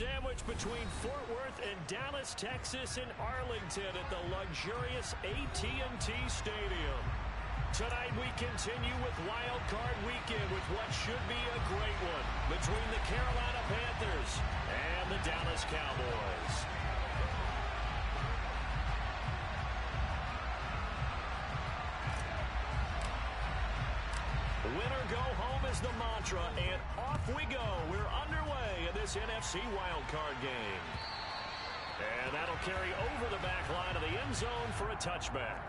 Sandwiched between Fort Worth and Dallas, Texas, and Arlington at the luxurious AT&T Stadium. Tonight we continue with Wild Card Weekend with what should be a great one between the Carolina Panthers and the Dallas Cowboys. Winner go home is the mantra, and off we go. We're underway in this NFC wildcard game. And that'll carry over the back line of the end zone for a touchback.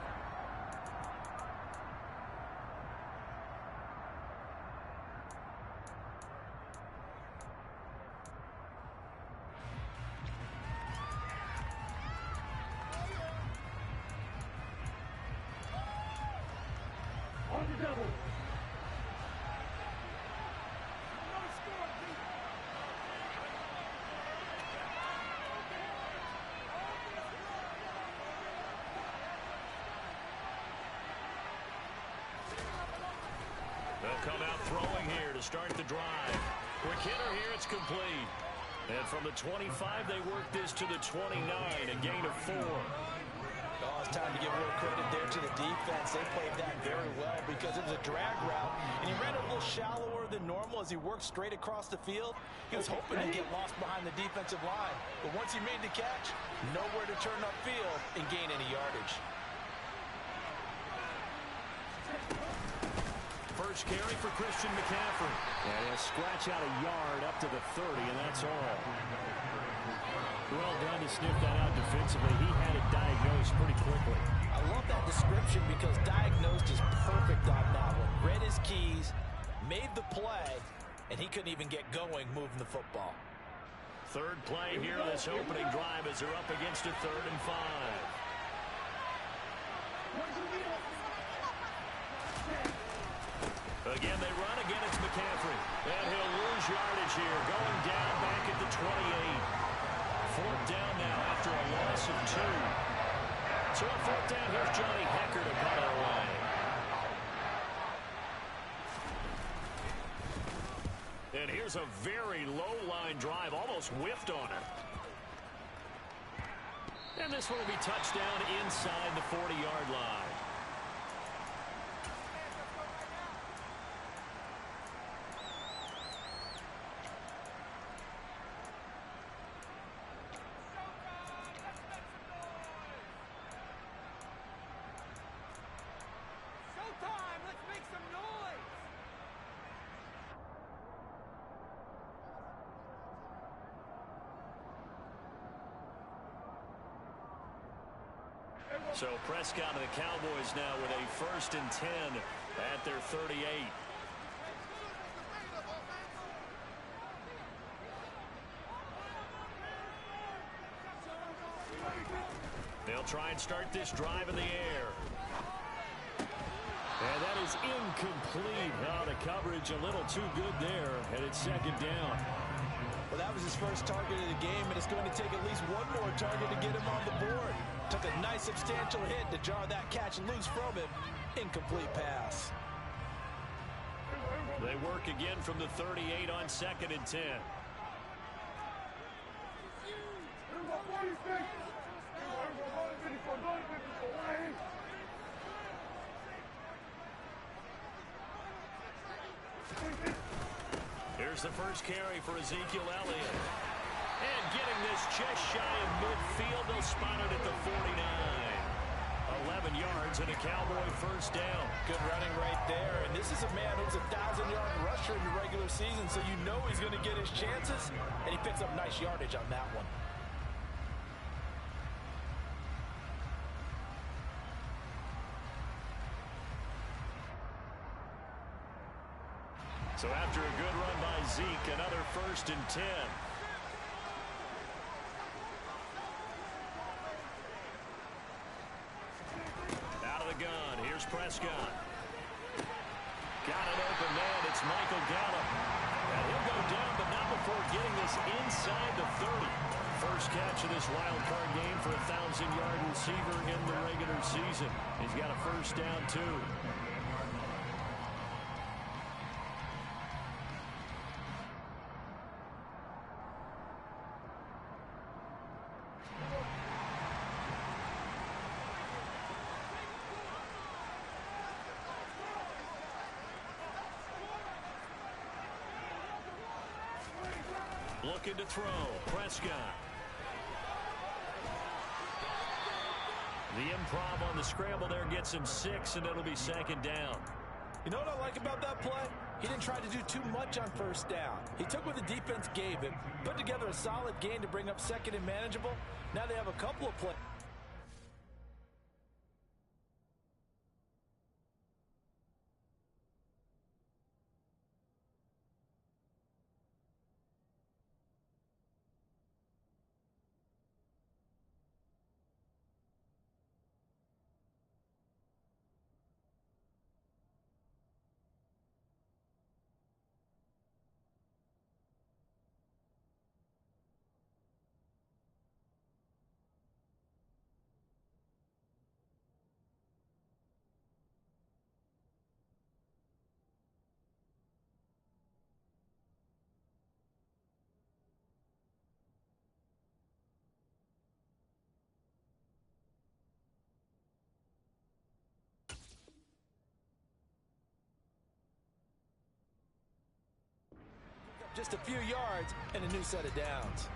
On the double. They'll come out throwing here to start the drive. Quick hitter here, it's complete. And from the 25, they work this to the 29, a gain of 4. Oh, it's time to give real credit there to the defense. They played that very well because it was a drag route, and he ran a little shallower than normal as he worked straight across the field. He was hoping to get lost behind the defensive line, but once he made the catch, nowhere to turn upfield and gain any yardage. First carry for Christian McCaffrey. And he'll scratch out a yard up to the 30, and that's all. Well done to sniff that out defensively. He had it diagnosed pretty quickly. I love that description because diagnosed is perfect on that one. Read his keys, made the play, and he couldn't even get going moving the football. Third play here of this opening drive as they're up against a 3rd and 5. Again, they run. Again, it's McCaffrey. And he'll lose yardage here. Going down back at the 28. 4th down now after a loss of 2. So on 4th down, here's Johnny Hekker to punt it away. And here's a very low-line drive. Almost whiffed on it. And this one will be touchdown inside the 40-yard line. So Prescott and the Cowboys now with a 1st and 10 at their 38. They'll try and start this drive in the air. And that is incomplete. Oh, the coverage a little too good there, and it's 2nd down. Well, that was his first target of the game, and it's going to take at least one more target to get him on the board. Took a nice substantial hit to jar that catch loose from him. Incomplete pass. They work again from the 38 on 2nd and 10. Here's the first carry for Ezekiel Elliott. And getting this just shy of midfield, they'll spot it at the 49. 11 yards and a Cowboy 1st down. Good running right there. And this is a man who's a 1,000-yard rusher in the regular season, so you know he's going to get his chances, and he picks up nice yardage on that one. So after a good run by Zeke, another 1st and 10. Out of the gun, here's Prescott. Got an open man, it's Michael Gallup. And he'll go down, but not before getting this inside the 30. First catch of this wild card game for a 1,000-yard receiver in the regular season. He's got a 1st down, too. Looking to throw. Prescott. The improv on the scramble there gets him 6, and it'll be second down. You know what I like about that play? He didn't try to do too much on first down. He took what the defense gave him, put together a solid gain to bring up second and manageable. Now they have a couple of plays. Just a few yards and a new set of downs.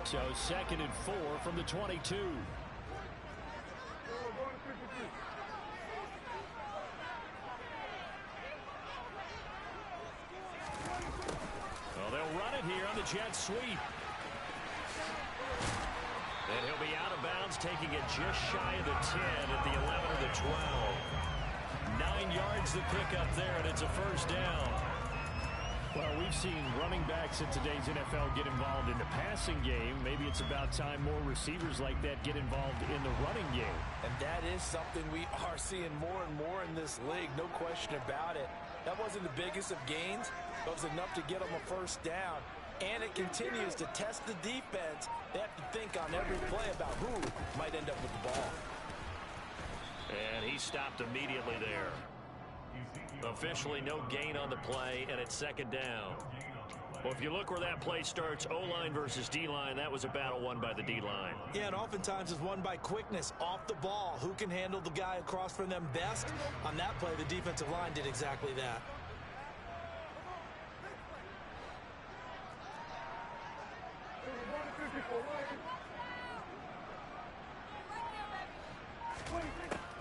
So 2nd and 4 from the 22. Well, they'll run it here on the jet sweep. And he'll be out of bounds, taking it just shy of the 10 at the 11 of the 12. 9 yards to pick up there, and it's a first down. Well, we've seen running backs in today's NFL get involved in the passing game. Maybe it's about time more receivers like that get involved in the running game. And that is something we are seeing more and more in this league, no question about it. That wasn't the biggest of gains, but it was enough to get them a first down. And it continues to test the defense. They have to think on every play about who might end up with the ball. And he stopped immediately there. Officially no gain on the play, and it's second down. Well, if you look where that play starts, O-line versus D-line, that was a battle won by the D-line. Yeah, and oftentimes it's won by quickness off the ball. Who can handle the guy across from them best? On that play, the defensive line did exactly that.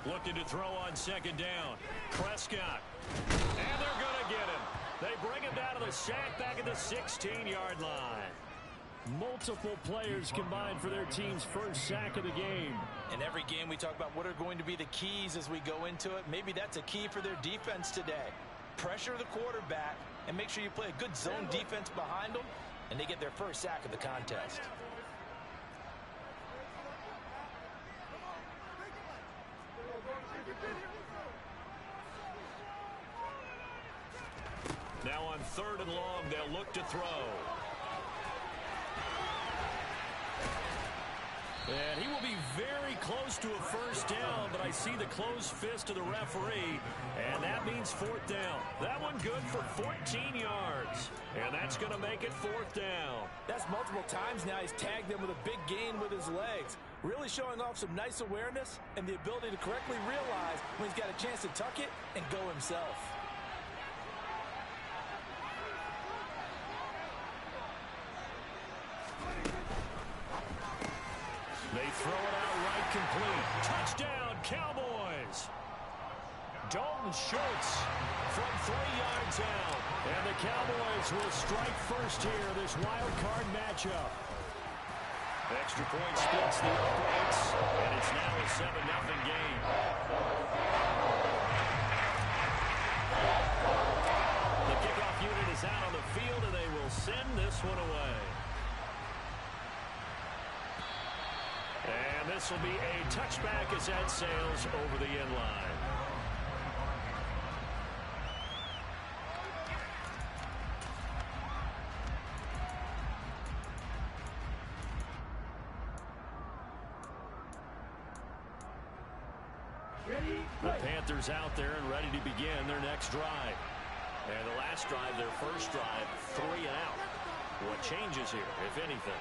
Looking to throw on second down. Prescott. And they're going to get him. They bring him down to the sack back at the 16-yard line. Multiple players combined for their team's first sack of the game. In every game we talk about what are going to be the keys as we go into it. Maybe that's a key for their defense today. Pressure the quarterback and make sure you play a good zone defense behind them, and they get their first sack of the contest. Now on 3rd and long, they'll look to throw. And he will be very close to a first down, but I see the closed fist of the referee, and that means 4th down. That one good for 14 yards, and that's going to make it 4th down. That's multiple times now he's tagged them with a big gain with his legs, really showing off some nice awareness and the ability to correctly realize when he's got a chance to tuck it and go himself. They throw it out right complete. Touchdown, Cowboys. Dalton Schultz from 3 yards out. And the Cowboys will strike first here, this wild card matchup. Extra point splits the uprights, and it's now a 7-0 game. The kickoff unit is out on the field, and they will send this one away. And this will be a touchback as that sails over the end line. The Panthers out there and ready to begin their next drive. And the last drive, their first drive, 3 and out. What changes here, if anything?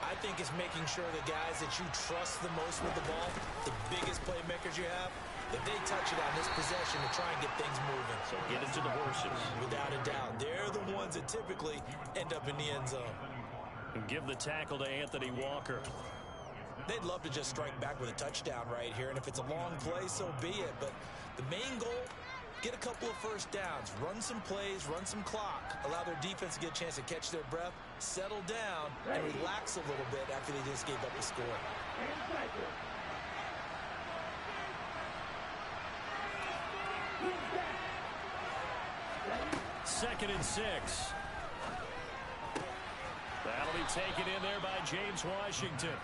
I think it's making sure the guys that you trust the most with the ball, the biggest playmakers you have, that they touch it on this possession to try and get things moving. So get it to the horses. Without a doubt. They're the ones that typically end up in the end zone. And give the tackle to Anthony Walker. They'd love to just strike back with a touchdown right here, and if it's a long play, so be it. But the main goal, get a couple of first downs, run some plays, run some clock, allow their defense to get a chance to catch their breath, settle down, and relax a little bit after they just gave up the score. Second and 6. That'll be taken in there by James Washington.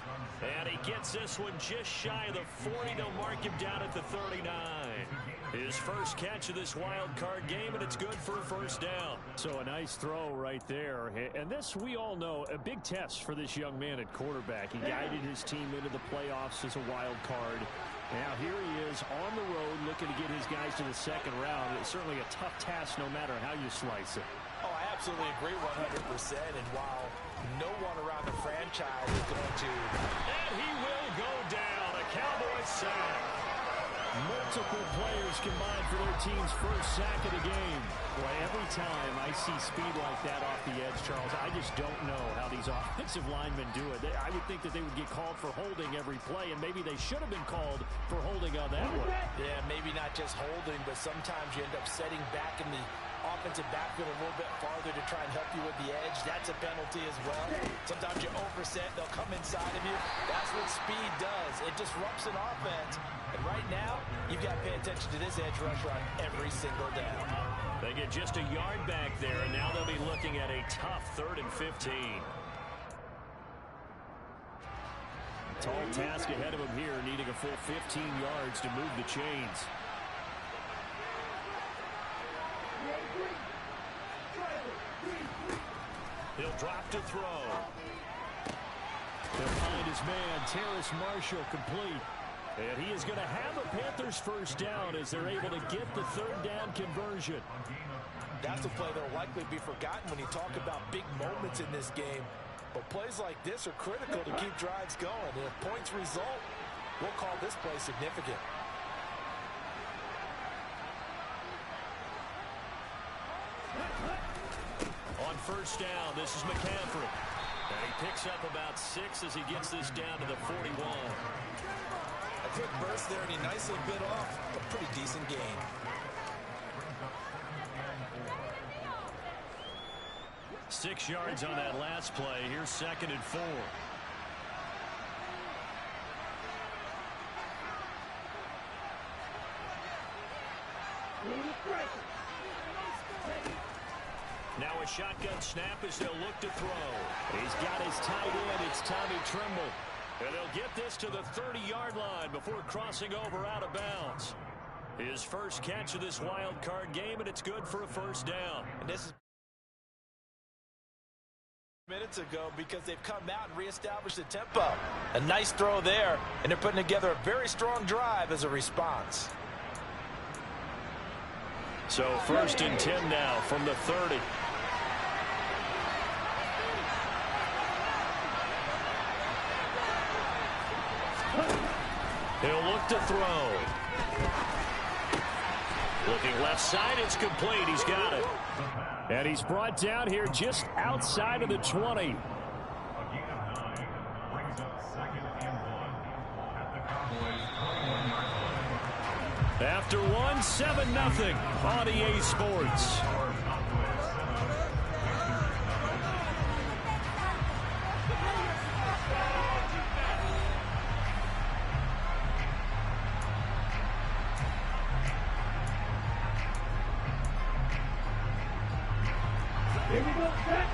And he gets this one just shy of the 40. They'll mark him down at the 39. His first catch of this wild card game, and it's good for a first down. So a nice throw right there. And this, we all know, a big test for this young man at quarterback. He guided his team into the playoffs as a wild card. Now here he is on the road looking to get his guys to the second round. It's certainly a tough task no matter how you slice it. Oh, I absolutely agree 100%. And while no one around the franchise is going to... And he will go down. A Cowboys sack. Multiple players combined for their team's first sack of the game. Boy, every time I see speed like that off the edge, Charles, I just don't know how these offensive linemen do it. I would think that they would get called for holding every play, and maybe they should have been called for holding on that one. Yeah, maybe not just holding, but sometimes you end up setting back in the offensive backfield a little bit farther to try and help you with the edge. That's a penalty as well. Sometimes you overset, they'll come inside of you. That's what speed does. It disrupts an offense. And right now, you've got to pay attention to this edge rusher on every single down. They get just a yard back there, and now they'll be looking at a tough 3rd and 15. Tall task ahead of him here, needing a full 15 yards to move the chains. He'll drop to throw. They'll find his man, Terrace Marshall, complete. And he is going to have a Panthers first down as they're able to get the 3rd down conversion. That's a play that will likely be forgotten when you talk about big moments in this game. But plays like this are critical to keep drives going. And if points result, we'll call this play significant. On first down, this is McCaffrey. And he picks up about 6 as he gets this down to the 41. A quick burst there, and he nicely bit off a pretty decent gain. Six yards on that last play. Here's 2nd and 4. Now a shotgun snap as they'll look to throw. He's got his tight end. It's Tommy Tremble. And they'll get this to the 30-yard line before crossing over out of bounds. His first catch of this wild card game, and it's good for a first down. And this is minutes ago because they've come out and reestablished the tempo. A nice throw there, and they're putting together a very strong drive as a response. So 1st and 10 now from the 30. He'll look to throw. Looking left side, it's complete. He's got it. And he's brought down here just outside of the 20. After one, 7-0 on EA Sports. Here we go, set.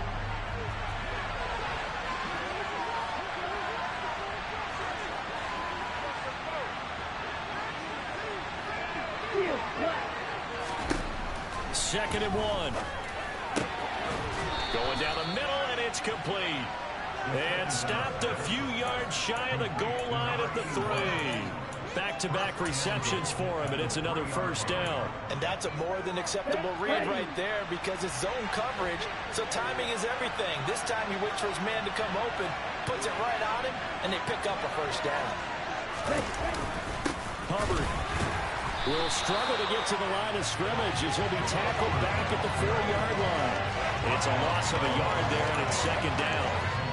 Second and 1. Going down the middle, and it's complete. And stopped a few yards shy of the goal line at the 3. Back-to-back receptions for him, and it's another first down. And that's a more than acceptable read right there because it's zone coverage, so timing is everything. This time he waits for his man to come open, puts it right on him, and they pick up a first down. Hubbard will struggle to get to the line of scrimmage as he'll be tackled back at the 4-yard line. It's a loss of a yard there, and it's second down.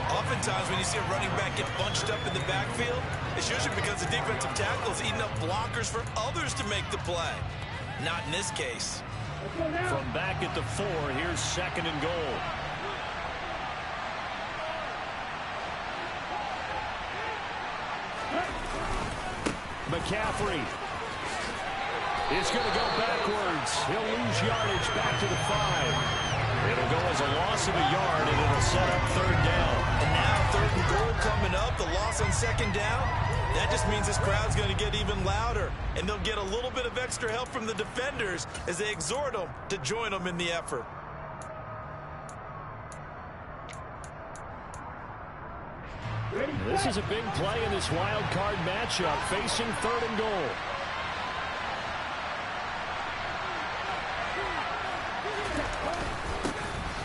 Oftentimes when you see a running back get bunched up in the backfield, it's usually because the defensive tackle is eating up blockers for others to make the play. Not in this case. From back at the 4, here's second and goal. McCaffrey is going to go backwards. He'll lose yardage back to the 5. It'll go as a loss of a yard, and it'll set up third down. And now third and goal coming up, the loss on second down. That just means this crowd's going to get even louder, and they'll get a little bit of extra help from the defenders as they exhort them to join them in the effort. This is a big play in this wild card matchup, facing third and goal.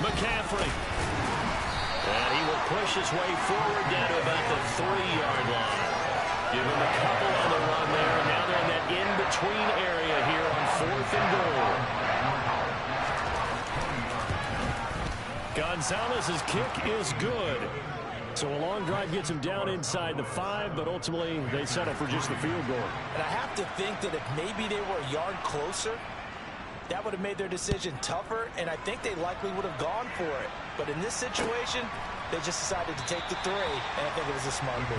McCaffrey. And he will push his way forward down to about the 3-yard line. Give him a couple on the run there. And now they're in that in-between area here on 4th and goal. Gonzalez's kick is good. So a long drive gets him down inside the 5, but ultimately they settle for just the field goal. And I have to think that if maybe they were a yard closer, that would have made their decision tougher, and I think they likely would have gone for it. But in this situation, they just decided to take the 3, and I think it was a smart move.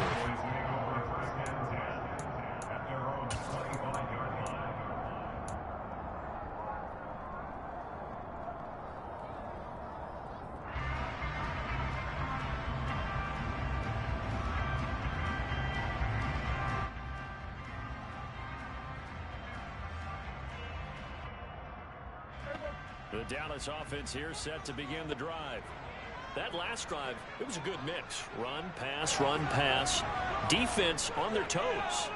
The Dallas offense here set to begin the drive. That last drive, it was a good mix. Run, pass, defense on their toes.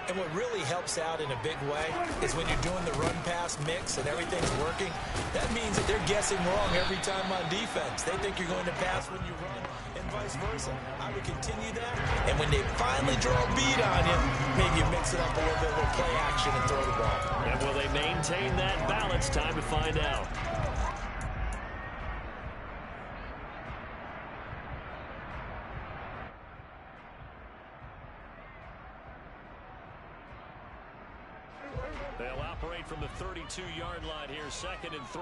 And what really helps out in a big way is when you're doing the run-pass mix and everything's working, that means that they're guessing wrong every time on defense. They think you're going to pass when you run and vice versa. I would continue that. And when they finally draw a beat on you, maybe you mix it up a little bit with play action and throw the ball. And will they maintain that balance? Time to find out. They'll operate from the 32-yard line here, 2nd and 3.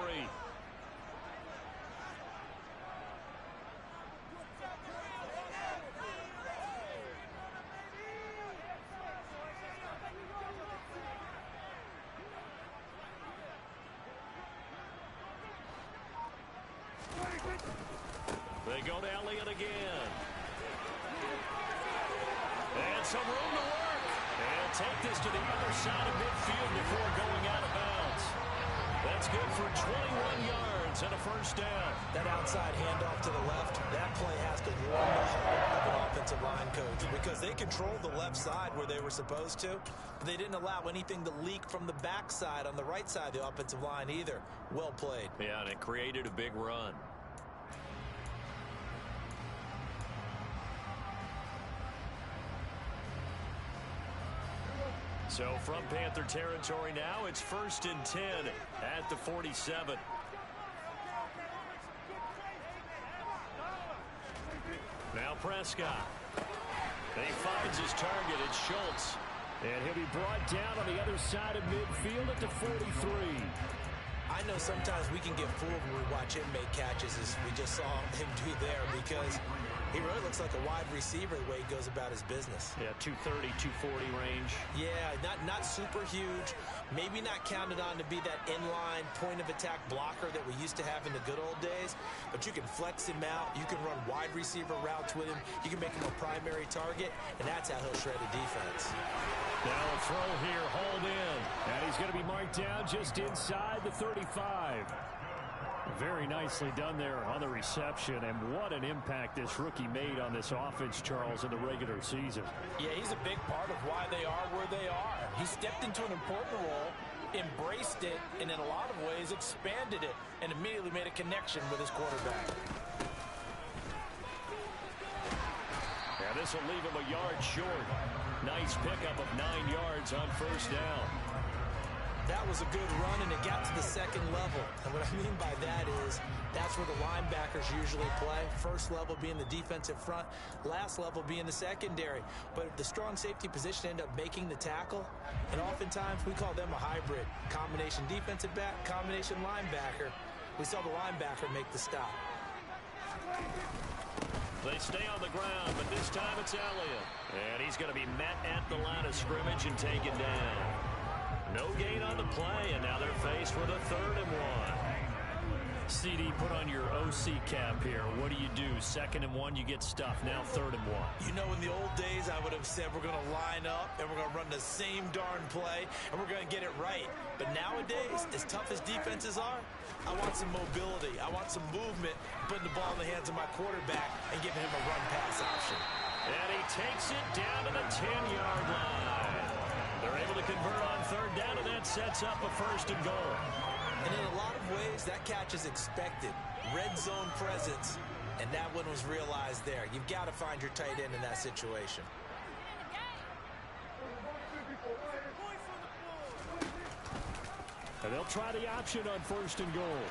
They go to Elliott again. And some room to work. They'll take this to the other side of midfield before going out of bounds. That's good for 21 yards and a first down. That outside handoff to the left, that play has to warm the heart of an offensive line coach because they controlled the left side where they were supposed to, but they didn't allow anything to leak from the backside on the right side of the offensive line either. Well played. Yeah, and it created a big run. So from Panther territory now, it's 1st and 10 at the 47. Now Prescott. And he finds his target. It's Schultz. And he'll be brought down on the other side of midfield at the 43. I know sometimes we can get fooled when we watch him make catches as we just saw him do there because he really looks like a wide receiver the way he goes about his business. Yeah, 230, 240 range. Yeah, not super huge. Maybe not counted on to be that inline point-of-attack blocker that we used to have in the good old days, but you can flex him out. You can run wide receiver routes with him. You can make him a primary target, and that's how he'll shred a defense. Now a throw here, hauled in. And he's going to be marked down just inside the 35. Very nicely done there on the reception, and what an impact this rookie made on this offense, Charles, in the regular season. Yeah, he's a big part of why they are where they are. He stepped into an important role, embraced it, and in a lot of ways expanded it, and immediately made a connection with his quarterback. Yeah, this will leave him a yard short. Nice pickup of 9 yards on first down. That was a good run, and it got to the second level. And what I mean by that is that's where the linebackers usually play. First level being the defensive front, last level being the secondary. But the strong safety position ended up making the tackle, and oftentimes we call them a hybrid. Combination defensive back, combination linebacker. We saw the linebacker make the stop. They stay on the ground, but this time it's Elliott. And he's going to be met at the line of scrimmage and taken down. No gain on the play, and now they're faced with a 3rd and 1. CD, put on your OC cap here. What do you do? 2nd and 1, you get stuffed. Now 3rd and 1. You know, in the old days, I would have said we're going to line up and we're going to run the same darn play and we're going to get it right. But nowadays, as tough as defenses are, I want some mobility. I want some movement, putting the ball in the hands of my quarterback and giving him a run-pass option. And he takes it down to the 10-yard line. They're able to convert on 3rd down, and that sets up a 1st and goal. And in a lot of ways, that catch is expected. Red zone presence, and that one was realized there. You've got to find your tight end in that situation. And they'll try the option on 1st and goal.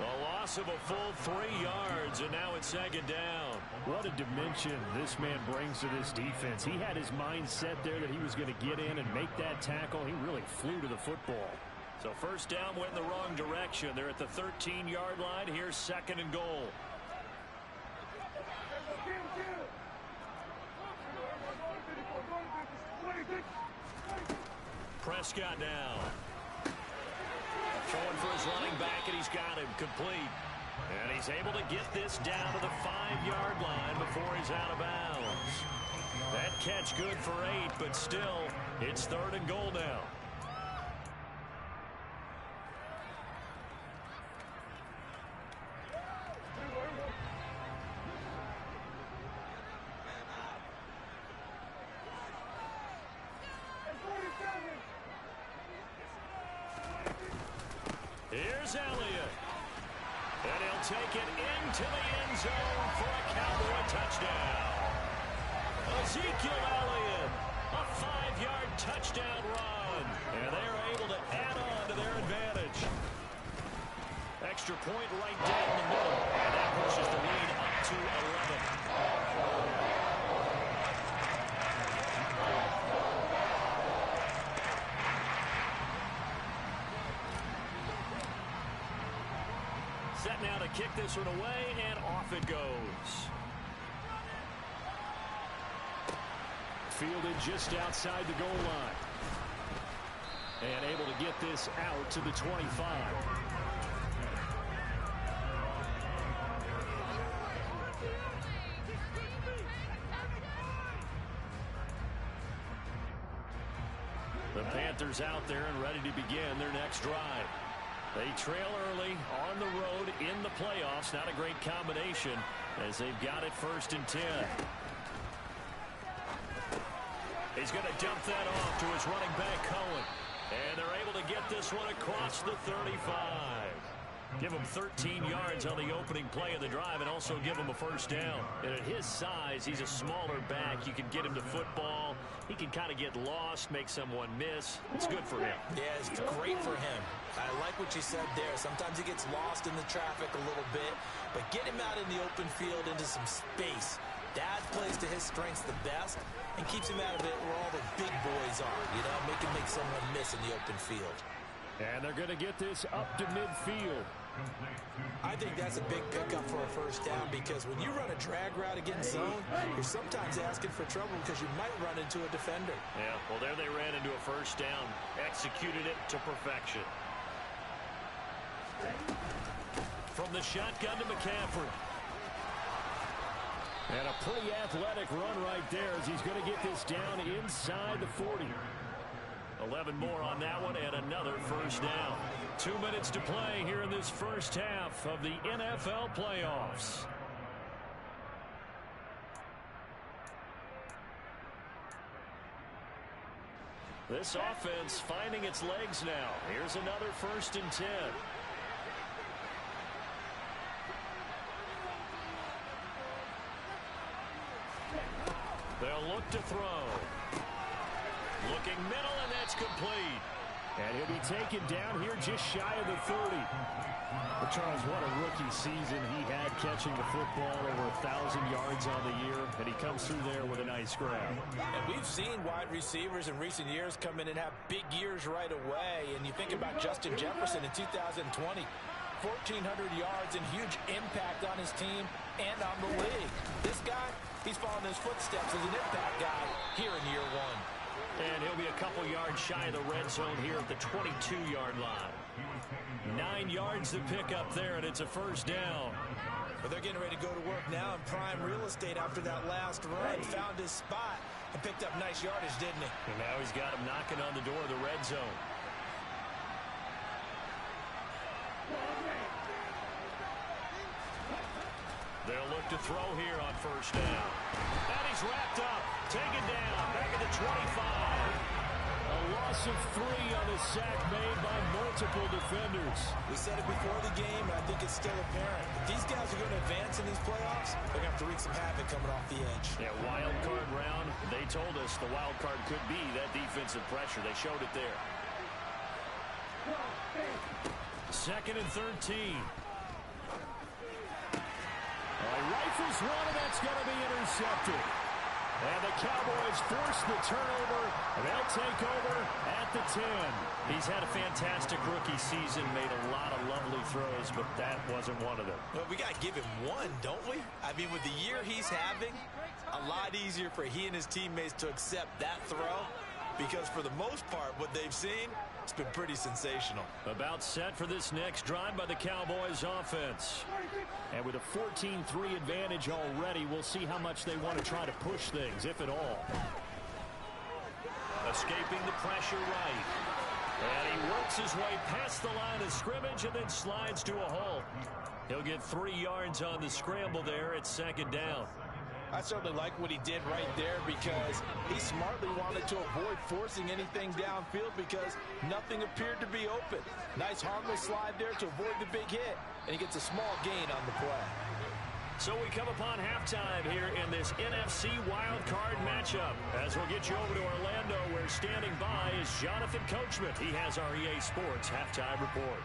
A loss of a full 3 yards, and now it's 2nd down. What a dimension this man brings to this defense. He had his mind set there that he was going to get in and make that tackle. He really flew to the football. So 1st down went in the wrong direction. They're at the 13-yard line. Here's 2nd and goal. Prescott now. Throwing for his running back, and he's got him complete. And he's able to get this down to the 5-yard line before he's out of bounds. That catch good for 8, but still, it's 3rd and goal now. Here's Elliott. And he'll take it into the end zone for a Cowboy touchdown. Ezekiel Elliott, a 5-yard touchdown run. And they're able to add on to their advantage. Extra point right down the middle. And that pushes the lead up to 11. Set now to kick this one away, and off it goes. Fielded just outside the goal line. And able to get this out to the 25. The Panthers out there and ready to begin their next drive. They trail early on the road in the playoffs. Not a great combination as they've got it 1st and 10. He's going to dump that off to his running back, Cohen. And they're able to get this one across the 35. Give him 13 yards on the opening play of the drive and also give him a 1st down. And at his size, he's a smaller back. You can get him to football. He can kind of get lost, make someone miss. It's good for him. Yeah, it's great for him. I like what you said there. Sometimes he gets lost in the traffic a little bit, but get him out in the open field into some space. That plays to his strengths the best and keeps him out of it where all the big boys are. You know, make him make someone miss in the open field. And they're going to get this up to midfield. I think that's a big pickup for a 1st down because when you run a drag route against zone, you're sometimes asking for trouble because you might run into a defender. Yeah, well, there they ran into a 1st down, executed it to perfection. From the shotgun to McCaffrey. And a pretty athletic run right there as he's going to get this down inside the 40. 11 more on that one and another first down. 2 minutes to play here in this first half of the NFL playoffs. This offense finding its legs now. Here's another 1st and 10. They'll look to throw. Looking middle, and that's complete. And he'll be taken down here just shy of the 30. But Charles, what a rookie season he had catching the football, over 1,000 yards on the year, and he comes through there with a nice grab. And we've seen wide receivers in recent years come in and have big years right away. And you think about Justin Jefferson in 2020, 1,400 yards and huge impact on his team and on the league. This guy, he's following his footsteps as an impact guy here in year one. And he'll be a couple yards shy of the red zone here at the 22-yard line. 9 yards to pick up there, and it's a first down. But they're getting ready to go to work now in prime real estate after that last run. Found his spot and picked up nice yardage, didn't he? And now he's got him knocking on the door of the red zone. They'll look to throw here on first down. And he's wrapped up. Taken down. Back at the 25. A loss of 3 on a sack made by multiple defenders. We said it before the game, and I think it's still apparent. If these guys are going to advance in these playoffs, they're going to have to wreak some havoc coming off the edge. Yeah, wild card round. They told us the wild card could be that defensive pressure. They showed it there. 2nd and 13. He rifles one, and that's going to be intercepted. And the Cowboys force the turnover, and they'll take over at the 10. He's had a fantastic rookie season, made a lot of lovely throws, but that wasn't one of them. Well, we got to give him one, don't we? I mean, with the year he's having, a lot easier for he and his teammates to accept that throw, because for the most part, what they've seen, it's been pretty sensational. About set for this next drive by the Cowboys offense. And with a 14-3 advantage already, we'll see how much they want to try to push things, if at all. Escaping the pressure right. And he works his way past the line of scrimmage and then slides to a hole. He'll get 3 yards on the scramble there at 2nd down. I certainly like what he did right there because he smartly wanted to avoid forcing anything downfield because nothing appeared to be open. Nice harmless slide there to avoid the big hit, and he gets a small gain on the play. So we come upon halftime here in this NFC Wild Card matchup. As we'll get you over to Orlando, where standing by is Jonathan Coachman. He has our EA Sports halftime report.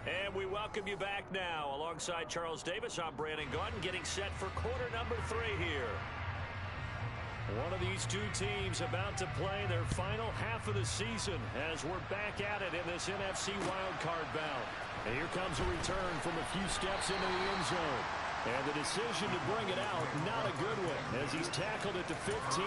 And we welcome you back now. Alongside Charles Davis, I'm Brandon Gaudin, getting set for quarter number 3 here. One of these two teams about to play their final half of the season as we're back at it in this NFC wildcard bout. And here comes a return from a few steps into the end zone. And the decision to bring it out, not a good one, as he's tackled at the 15.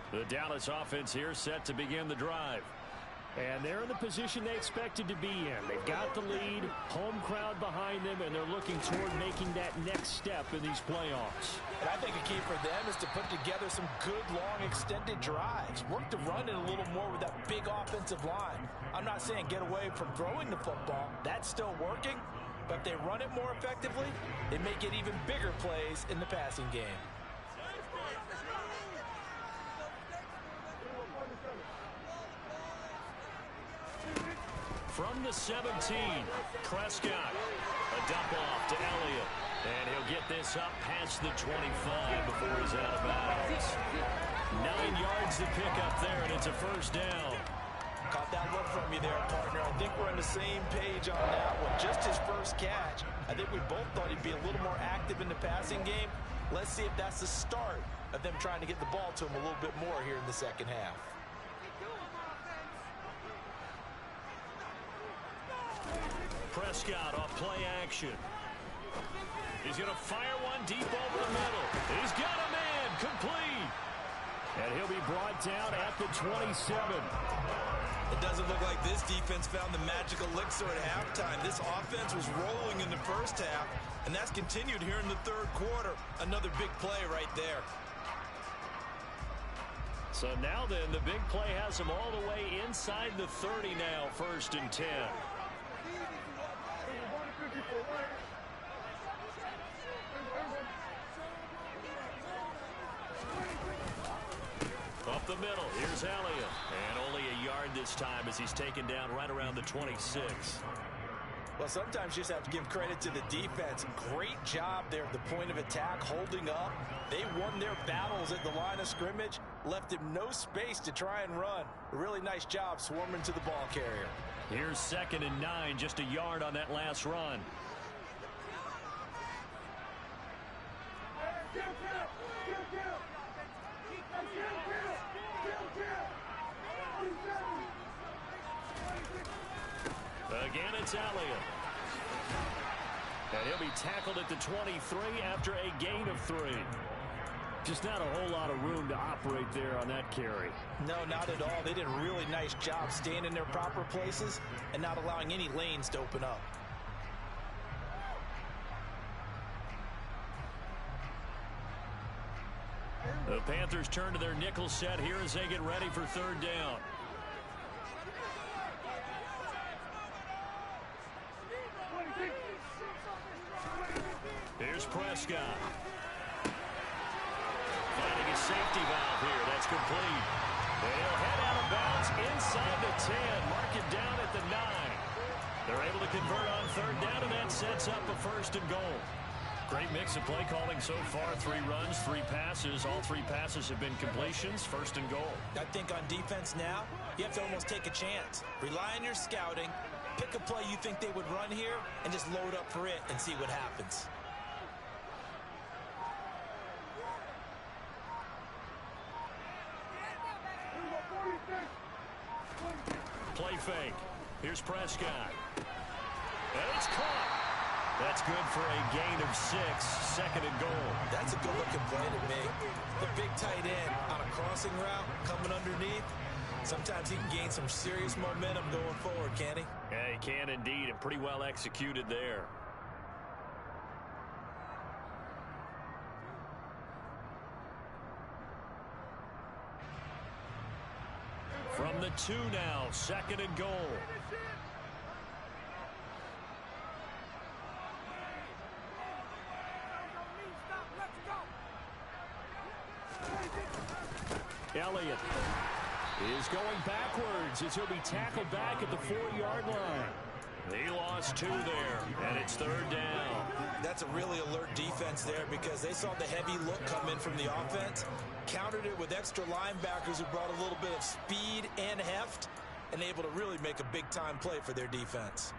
The Dallas offense here set to begin the drive. And they're in the position they expected to be in. They've got the lead, home crowd behind them, and they're looking toward making that next step in these playoffs. And I think a key for them is to put together some good, long, extended drives. Work the run in a little more with that big offensive line. I'm not saying get away from throwing the football. That's still working. But if they run it more effectively, they may get even bigger plays in the passing game. From the 17, Prescott. A dump off to Elliott. And he'll get this up past the 25 before he's out of bounds. 9 yards to pick up there, and it's a first down. Caught that look from you there, partner. I think we're on the same page on that one. Just his first catch. I think we both thought he'd be a little more active in the passing game. Let's see if that's the start of them trying to get the ball to him a little bit more here in the second half. Prescott off play action. He's going to fire one deep over the middle. He's got a man complete. And he'll be brought down at the 27. It doesn't look like this defense found the magic elixir at halftime. This offense was rolling in the first half, and that's continued here in the third quarter. Another big play right there. So now then, the big play has them all the way inside the 30 now, 1st and 10. Up the middle, here's Elliott. And only a yard this time as he's taken down right around the 26. Well, sometimes you just have to give credit to the defense. Great job there at the point of attack, holding up. They won their battles at the line of scrimmage, left him no space to try and run. A really nice job swarming to the ball carrier. Here's 2nd and 9, just a yard on that last run. Again, it's Elliott. And he'll be tackled at the 23 after a gain of 3. Just not a whole lot of room to operate there on that carry. No, not at all. They did a really nice job staying in their proper places and not allowing any lanes to open up. The Panthers turn to their nickel set here as they get ready for 3rd down. Here's Prescott. Finding a safety valve here. That's complete. They'll head out of bounds inside the 10. Mark it down at the 9. They're able to convert on 3rd down, and that sets up a 1st and goal. Great mix of play calling so far. 3 runs, 3 passes. All 3 passes have been completions. 1st and goal. I think on defense now, you have to almost take a chance. Rely on your scouting. Pick a play you think they would run here and just load up for it and see what happens. Play fake. Here's Prescott. And it's caught. That's good for a gain of 6. 2nd and goal. That's a good-looking play to me. The big tight end on a crossing route coming underneath. Sometimes he can gain some serious momentum going forward, can he? Yeah, he can indeed, and pretty well executed there. From the 2 now, 2nd and goal. Elliott is going backwards as he'll be tackled back at the 4-yard line. He lost 2 there, and it's 3rd down. That's a really alert defense there because they saw the heavy look come in from the offense, countered it with extra linebackers who brought a little bit of speed and heft, and able to really make a big-time play for their defense.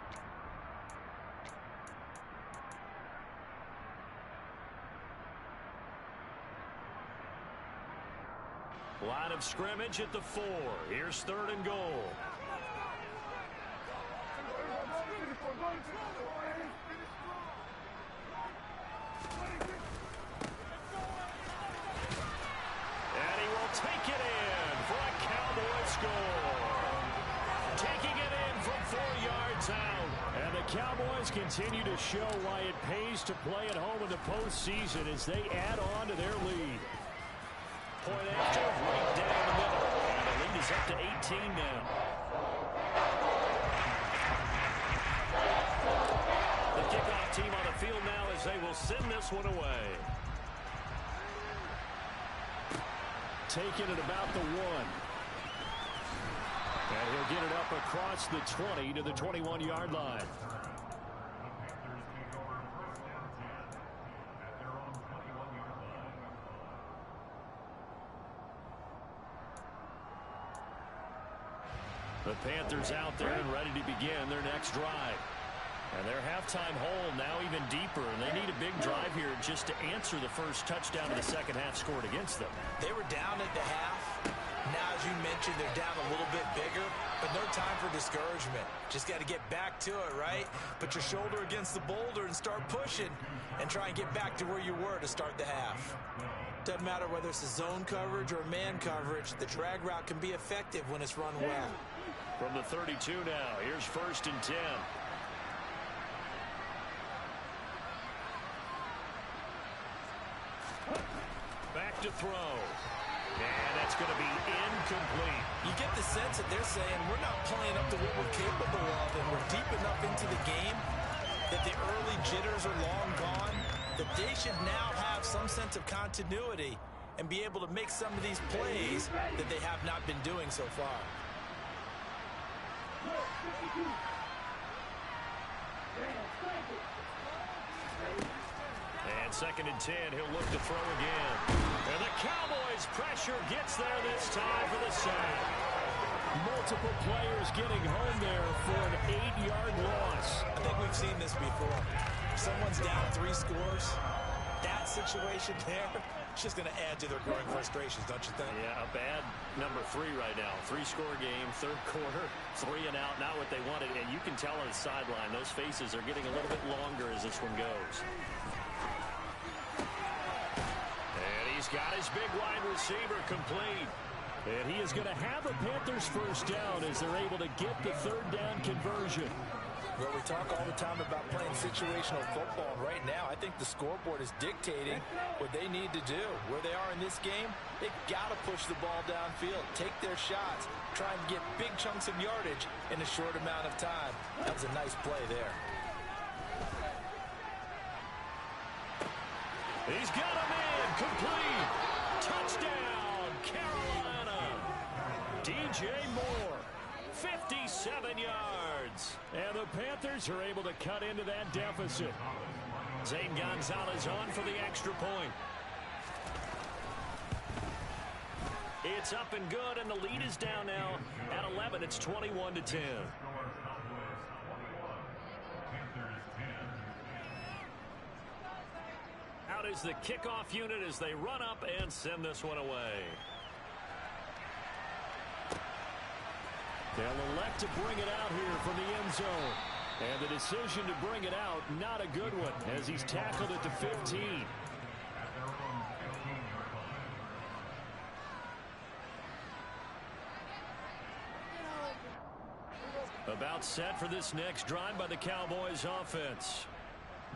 Line of scrimmage at the 4. Here's 3rd and goal. And he will take it in for a Cowboy score. Taking it in from 4 yards out. And the Cowboys continue to show why it pays to play at home in the postseason as they add on to their lead. Point after, right down the middle. And the lead is up to 18 now. The kickoff team on the field now as they will send this one away. Taken at about the 1. And he'll get it up across the 20 to the 21-yard line. The Panthers out there and ready to begin their next drive. And their halftime hole now even deeper, and they need a big drive here just to answer the first touchdown of the second half scored against them. They were down at the half. Now, as you mentioned, they're down a little bit bigger, but no time for discouragement. Just got to get back to it, right? Put your shoulder against the boulder and start pushing and try and get back to where you were to start the half. Doesn't matter whether it's a zone coverage or man coverage, the drag route can be effective when it's run well. From the 32 now, here's 1st and 10. Back to throw. And that's going to be incomplete. You get the sense that they're saying we're not playing up to what we're capable of, and we're deep enough into the game that the early jitters are long gone, that they should now have some sense of continuity and be able to make some of these plays that they have not been doing so far. And 2nd and 10, he'll look to throw again. And the Cowboys' pressure gets there this time for the sack. Multiple players getting home there for an 8-yard loss. I think we've seen this before. If someone's down 3 scores, that situation there, it's just going to add to their growing frustrations, don't you think? Yeah, a bad number 3 right now. 3-score game, 3rd quarter, 3 and out, not what they wanted. And you can tell on the sideline, those faces are getting a little bit longer as this one goes. And he's got his big wide receiver complete. And he is going to have the Panthers first down as they're able to get the 3rd down conversion. Well, we talk all the time about playing situational football, and right now I think the scoreboard is dictating what they need to do. Where they are in this game, they've got to push the ball downfield, take their shots, try and get big chunks of yardage in a short amount of time. That was a nice play there. He's got a man complete. Touchdown, Carolina. DJ Moore. 57 yards. And the Panthers are able to cut into that deficit. Zane Gonzalez on for the extra point. It's up and good, and the lead is down now at 11. It's 21-10. Out is the kickoff unit as they run up and send this one away. They'll elect to bring it out here from the end zone. And the decision to bring it out, not a good one, as he's tackled at the 15. About set for this next drive by the Cowboys offense.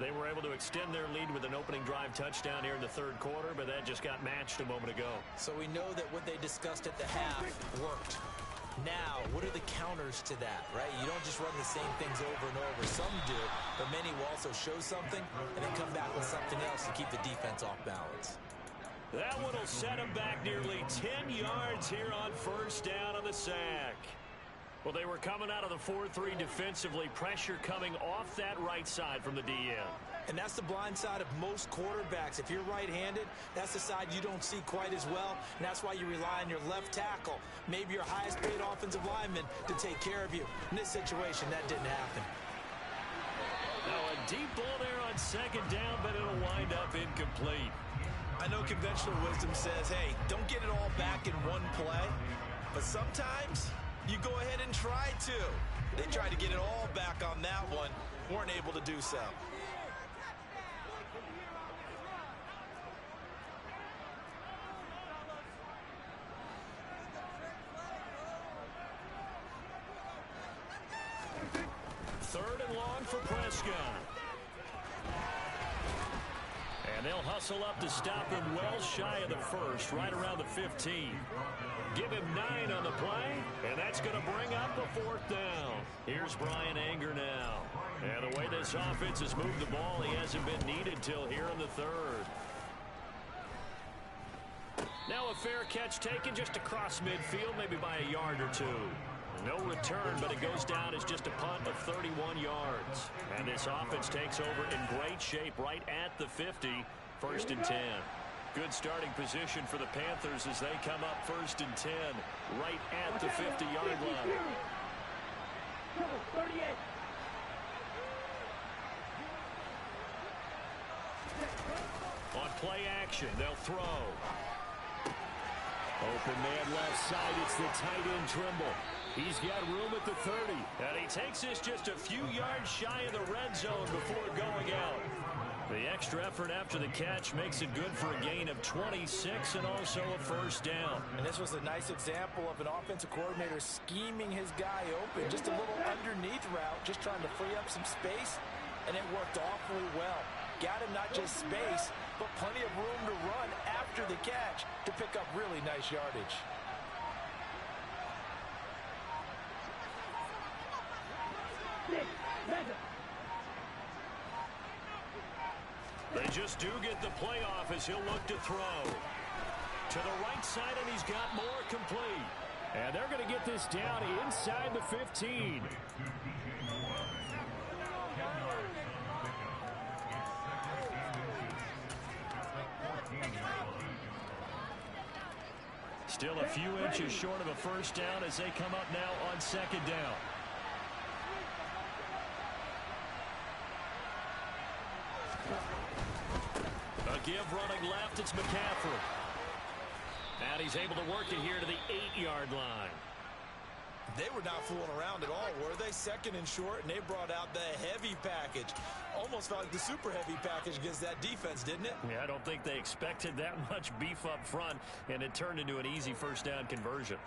They were able to extend their lead with an opening drive touchdown here in the 3rd quarter, but that just got matched a moment ago. So we know that what they discussed at the half worked. Now, what are the counters to that, right? You don't just run the same things over and over. Some do, but many will also show something and then come back with something else to keep the defense off balance. That one will set him back nearly 10 yards here on 1st down on the sack. Well, they were coming out of the 4-3 defensively. Pressure coming off that right side from the DN. And that's the blind side of most quarterbacks. If you're right-handed, that's the side you don't see quite as well. And that's why you rely on your left tackle, maybe your highest-paid offensive lineman, to take care of you. In this situation, that didn't happen. Now a deep ball there on 2nd down, but it'll wind up incomplete. I know conventional wisdom says, hey, don't get it all back in one play. But sometimes you go ahead and try to. They tried to get it all back on that one, weren't able to do so. Third and long for Prescott. And they'll hustle up to stop him well shy of the 1st, right around the 15. Give him 9 on the play, and that's going to bring up the 4th down. Here's Brian Anger now. And the way this offense has moved the ball, he hasn't been needed till here in the 3rd. Now a fair catch taken just across midfield, maybe by a yard or 2. No return, but it goes down as just a punt of 31 yards. And this offense takes over in great shape right at the 50, 1st and 10. Good starting position for the Panthers as they come up 1st and 10, right at the 50-yard line. On play action, they'll throw. Open man left side, it's the tight end Trimble. He's got room at the 30. And he takes this just a few yards shy of the red zone before going out. The extra effort after the catch makes it good for a gain of 26 and also a first down. And this was a nice example of an offensive coordinator scheming his guy open. Just a little underneath route, just trying to free up some space, and it worked awfully well. Got him not just space, but plenty of room to run after the catch to pick up really nice yardage. They just do get the playoff as he'll look to throw. To the right side, and he's got more complete. And they're going to get this down inside the 15. Still a few inches short of a first down as they come up now on second down. A give running left, it's McCaffrey. And he's able to work it here to the 8-yard line. They were not fooling around at all, were they? Second and short, and they brought out the heavy package. Almost felt like the super heavy package against that defense, didn't it? Yeah, I don't think they expected that much beef up front, and it turned into an easy first down conversion.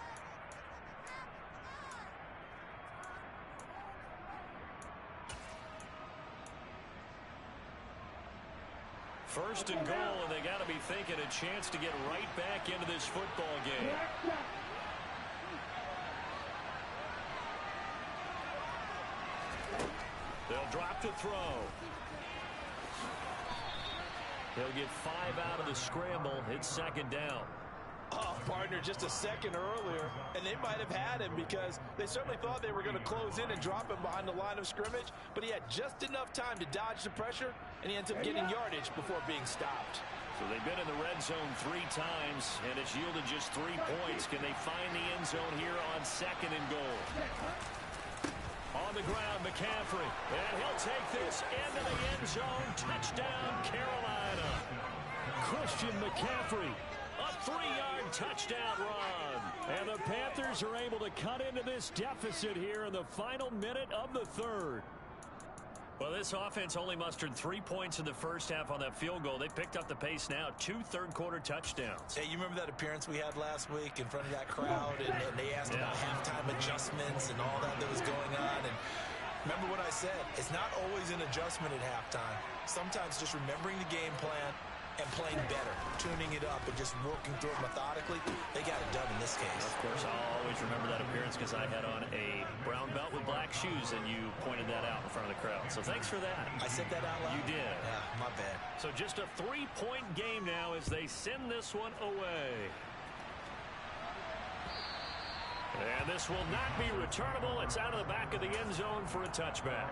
First and goal, and they got to be thinking a chance to get right back into this football game. They'll drop to throw. They'll get 5 out of the scramble. It's second down. Oh, partner, just a second earlier, and they might have had him because they certainly thought they were going to close in and drop him behind the line of scrimmage, but he had just enough time to dodge the pressure, and he ends up getting yardage before being stopped. So they've been in the red zone 3 times, and it's yielded just 3 points. Can they find the end zone here on second and goal? On the ground, McCaffrey, and he'll take this into the end zone. Touchdown, Carolina. Christian McCaffrey. A 3-yard touchdown run. And the Panthers are able to cut into this deficit here in the final minute of the third. Well, this offense only mustered 3 points in the first half on that field goal. They picked up the pace now. 2 third-quarter touchdowns. Hey, you remember that appearance we had last week in front of that crowd, and they asked about halftime adjustments and all that was going on, and remember what I said, it's not always an adjustment at halftime. Sometimes just remembering the game plan and playing better, tuning it up, and just working through it methodically. They got it done in this case. Of course, I'll always remember that appearance because I had on a brown belt with black shoes, and you pointed that out in front of the crowd. So thanks for that. I said that out loud? You did. Yeah, my bad. So just a 3-point game now as they send this one away. And this will not be returnable. It's out of the back of the end zone for a touchback.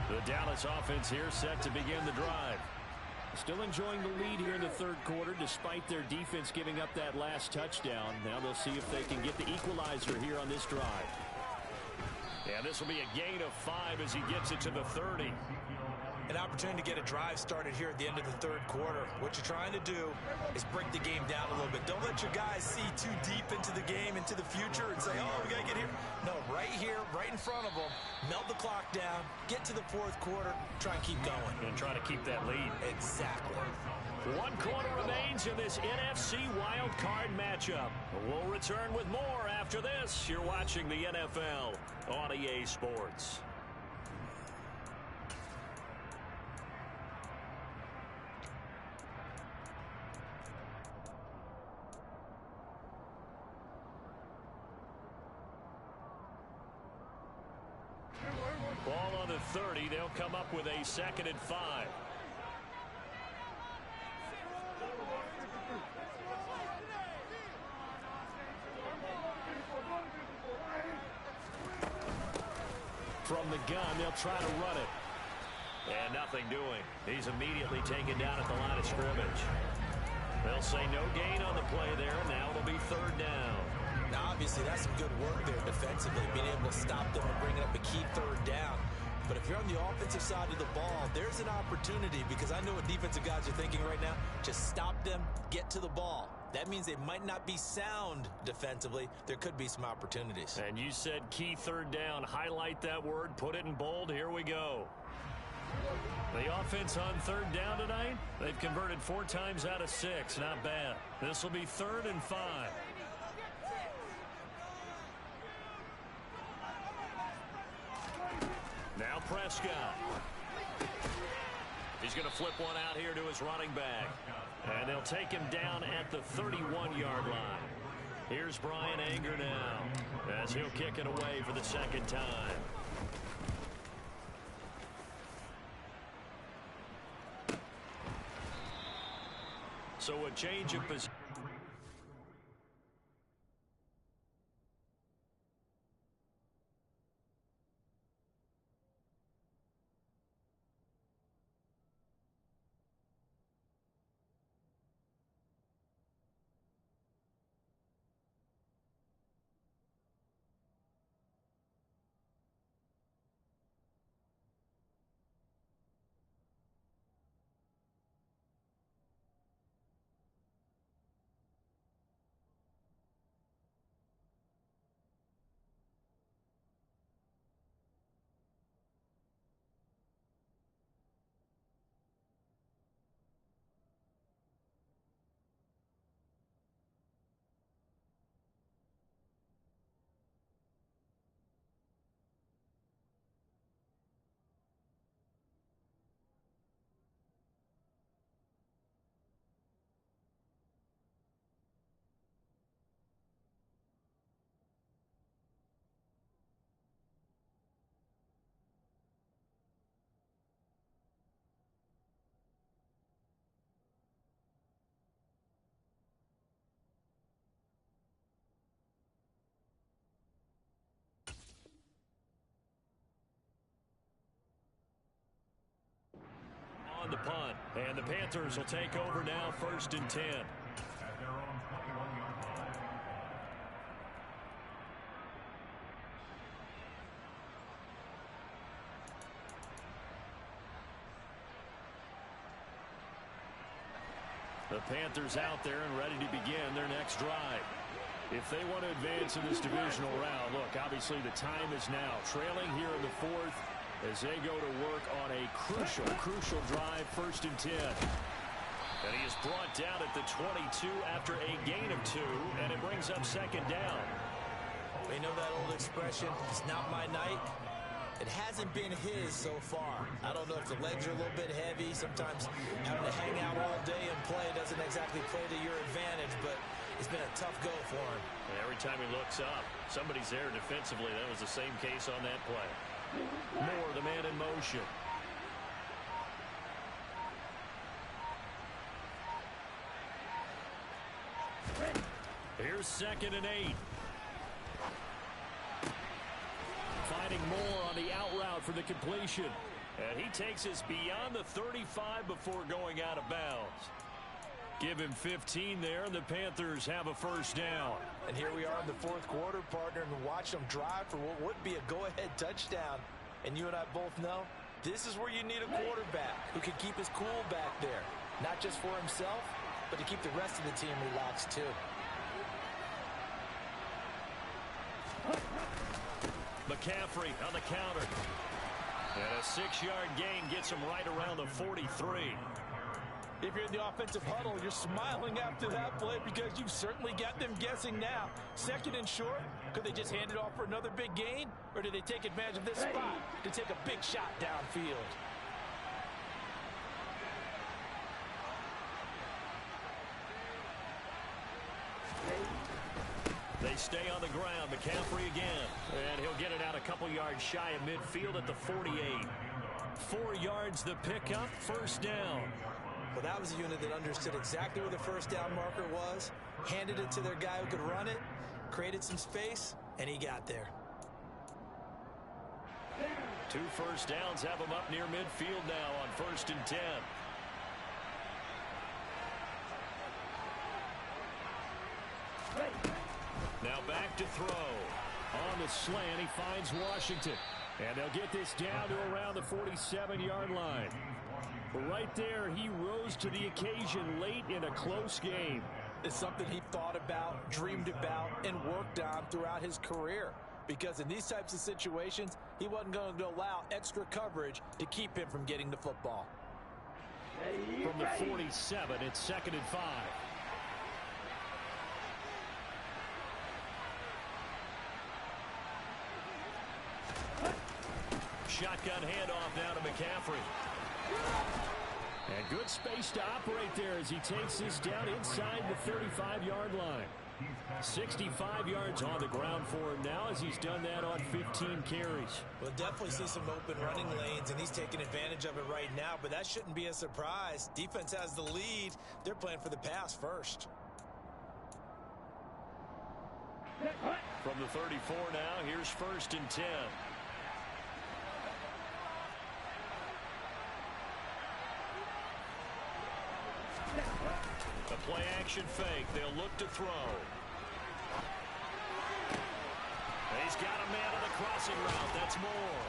The Dallas offense here set to begin the drive. Still enjoying the lead here in the third quarter despite their defense giving up that last touchdown. Now they'll see if they can get the equalizer here on this drive. And this will be a gain of 5 as he gets it to the 30. An opportunity to get a drive started here at the end of the third quarter. What you're trying to do is break the game down a little bit. Don't let your guys see too deep into the game, into the future, and say, oh, we got to get here. No, right here, right in front of them, melt the clock down, get to the fourth quarter, try and keep going. And try to keep that lead. Exactly. 1 quarter remains in this NFC Wild Card matchup. We'll return with more after this. You're watching the NFL on EA Sports. Ball on the 30. They'll come up with a 2nd and 5. From the gun, they'll try to run it. And nothing doing. He's immediately taken down at the line of scrimmage. They'll say no gain on the play there. Now it'll be 3rd down. Now, obviously, that's some good work there defensively, being able to stop them and bringing up a key 3rd down. But if you're on the offensive side of the ball, there's an opportunity because I know what defensive guys are thinking right now. Just stop them, get to the ball. That means they might not be sound defensively. There could be some opportunities. And you said key third down. Highlight that word. Put it in bold. Here we go. The offense on third down tonight, they've converted 4 times out of 6. Not bad. This will be 3rd and 5. Now Prescott. He's going to flip one out here to his running back. And they'll take him down at the 31-yard line. Here's Bryan Anger now as he'll kick it away for the 2nd time. So a change of position. The punt, and the Panthers will take over now, 1st and 10. The Panthers out there and ready to begin their next drive. If they want to advance in this divisional round, look, obviously the time is now. Trailing here in the 4th. As they go to work on a crucial drive, 1st and 10. And he is brought down at the 22 after a gain of 2, and it brings up 2nd down. We know that old expression, it's not my night. It hasn't been his so far. I don't know if the legs are a little bit heavy. Sometimes having to hang out all day and play doesn't exactly play to your advantage, but it's been a tough go for him. And every time he looks up, somebody's there defensively. That was the same case on that play. Moore, the man in motion. Here's 2nd and 8. Finding Moore on the out route for the completion. And he takes us beyond the 35 before going out of bounds. Give him 15 there, and the Panthers have a 1st down. And here we are in the 4th quarter, partner, and watch them drive for what would be a go-ahead touchdown. And you and I both know this is where you need a quarterback who can keep his cool back there. Not just for himself, but to keep the rest of the team relaxed too. McCaffrey on the counter. And a 6-yard gain gets him right around the 43. If you're in the offensive huddle, you're smiling after that play because you've certainly got them guessing now. 2nd and short, could they just hand it off for another big gain? Or do they take advantage of this spot to take a big shot downfield? They stay on the ground. McCaffrey again. And he'll get it out a couple yards shy of midfield at the 48. 4 yards the pickup, 1st down. Well, that was a unit that understood exactly where the 1st down marker was, handed it to their guy who could run it, created some space, and he got there. 2 1st downs have him up near midfield now on 1st and 10. Now back to throw. On the slant, he finds Washington. And they'll get this down to around the 47-yard line. Right there, he rose to the occasion late in a close game. is something he thought about, dreamed about, and worked on throughout his career. Because in these types of situations, he wasn't going to allow extra coverage to keep him from getting the football. From the 47, it's 2nd and 5. Shotgun handoff now to McCaffrey. And good space to operate there as he takes this down inside the 35-yard line. 65 yards on the ground for him now as he's done that on 15 carries. We'll definitely see some open running lanes, and he's taking advantage of it right now, but that shouldn't be a surprise. Defense has the lead. They're playing for the pass first. From the 34 now, here's 1st and 10. A play action fake. They'll look to throw. He's got a man on the crossing route. That's Moore.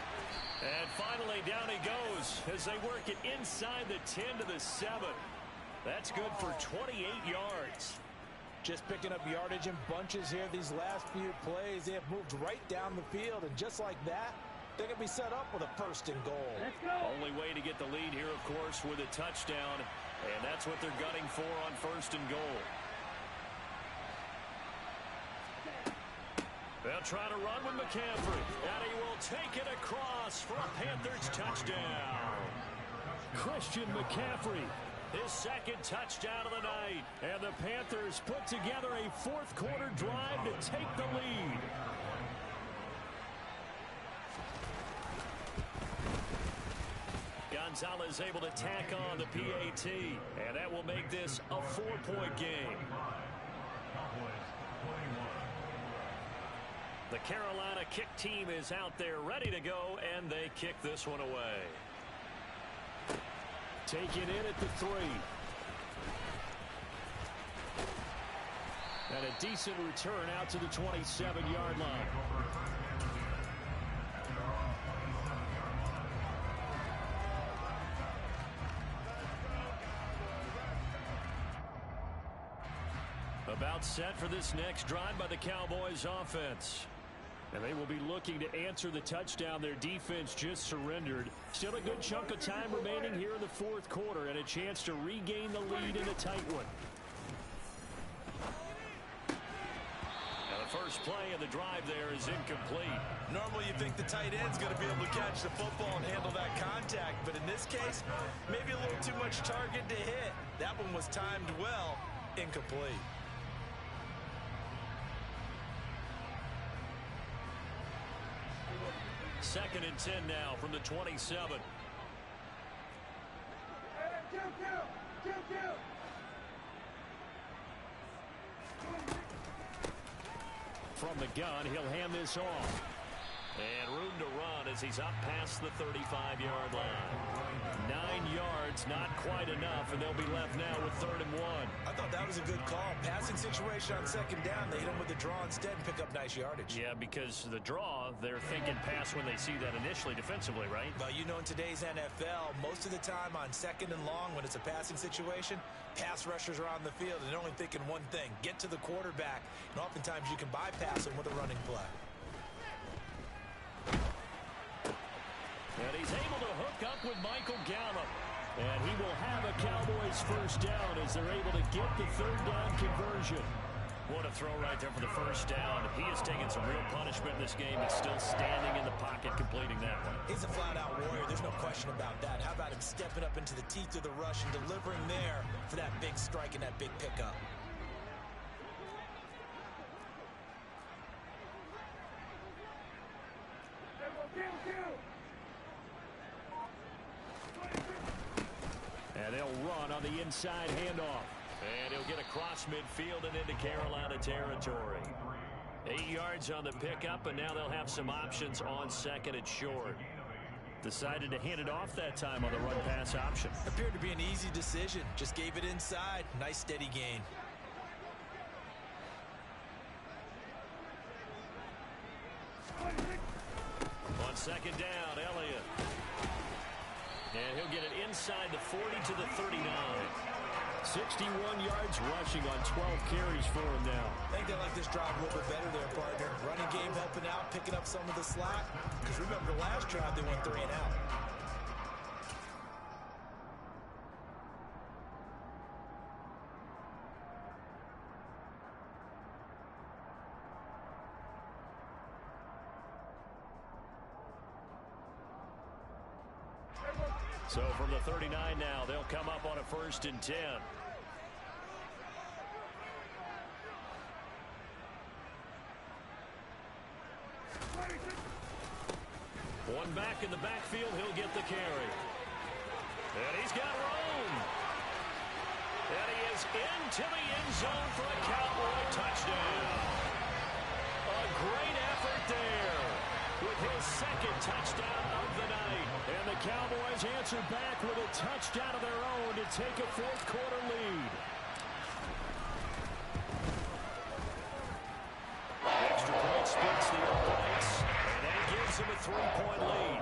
And finally down he goes as they work it inside the 10 to the 7. That's good for 28 yards. Just picking up yardage in bunches here these last few plays. They have moved right down the field, and just like that, they're going to be set up with a 1st and goal. Let's go. Only way to get the lead here, of course, with a touchdown. And that's what they're gunning for on 1st and goal. They'll try to run with McCaffrey. And he will take it across for a Panthers touchdown. Christian McCaffrey. His 2nd touchdown of the night. And the Panthers put together a 4th quarter drive to take the lead. Gonzalez able to tack on the PAT. And that will make this a 4-point game. The Carolina kick team is out there ready to go, and they kick this one away. Taken in at the 3. And a decent return out to the 27-yard line. About set for this next drive by the Cowboys offense. And they will be looking to answer the touchdown their defense just surrendered. Still a good chunk of time remaining here in the 4th quarter and a chance to regain the lead in a tight one. Now the first play of the drive there is incomplete. Normally you think the tight end's going to be able to catch the football and handle that contact, but in this case, maybe a little too much target to hit. That one was timed well, incomplete. 2nd and 10 now from the 27. From the gun, he'll hand this off. And room to run as he's up past the 35-yard line. 9 yards, not quite enough, and they'll be left now with 3rd and 1. I thought that was a good call. Passing situation on 2nd down. They hit him with the draw instead and pick up nice yardage. Yeah, because the draw, they're thinking pass when they see that initially defensively, right? Well, you know, in today's NFL, most of the time on 2nd and long, when it's a passing situation, pass rushers are on the field, and they're only thinking one thing, get to the quarterback. And oftentimes you can bypass him with a running play. And he's able to hook up with Michael Gallup. And he will have a Cowboys 1st down as they're able to get the 3rd down conversion. What a throw right there for the 1st down. He has taken some real punishment in this game and still standing in the pocket completing that one. He's a flat-out warrior. There's no question about that. How about him stepping up into the teeth of the rush and delivering there for that big strike and that big pickup? And they'll run on the inside handoff. And he'll get across midfield and into Carolina territory. 8 yards on the pickup, and now they'll have some options on 2nd and short. Decided to hand it off that time on the run-pass option. Appeared to be an easy decision. Just gave it inside. Nice steady gain. On 2nd down, Elliott. And he'll get it inside the 40 to the 39. 61 yards rushing on 12 carries for him now. I think they like this drive a little bit better there, partner. Running game helping out, picking up some of the slack. Because remember, the last drive they went 3 and out. So from the 39 now, they'll come up on a 1st and 10. One back in the backfield, he'll get the carry. And he's got room. And he is into the end zone for a Cowboy touchdown. A great effort there with his 2nd touchdown of the night. And the Cowboys answer back with a touchdown of their own to take a 4th quarter lead. Extra point splits the uprights, and that gives them a 3-point lead.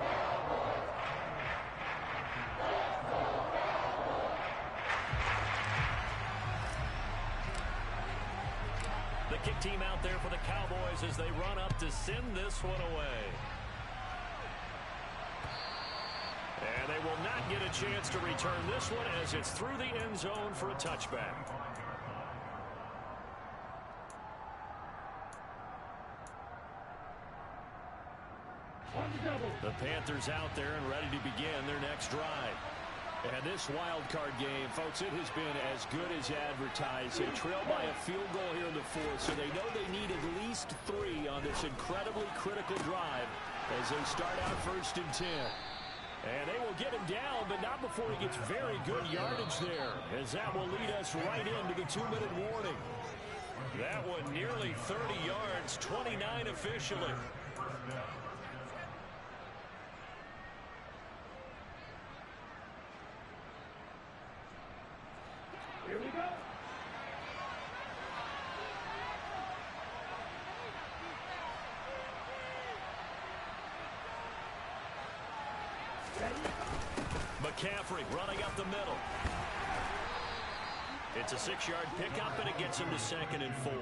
The kick team out there for the Cowboys as they run up to send this one away. And they will not get a chance to return this one as it's through the end zone for a touchback. The Panthers out there and ready to begin their next drive. And this wild card game, folks, it has been as good as advertised. They trail by a field goal here in the 4th, so they know they need at least 3 on this incredibly critical drive as they start out 1st and 10. And they will get him down, but not before he gets very good yardage there, as that will lead us right into the 2-minute warning. That one nearly 30 yards, 29 officially. Here we go. McCaffrey running up the middle. It's a 6-yard pickup, and it gets him to 2nd and 4.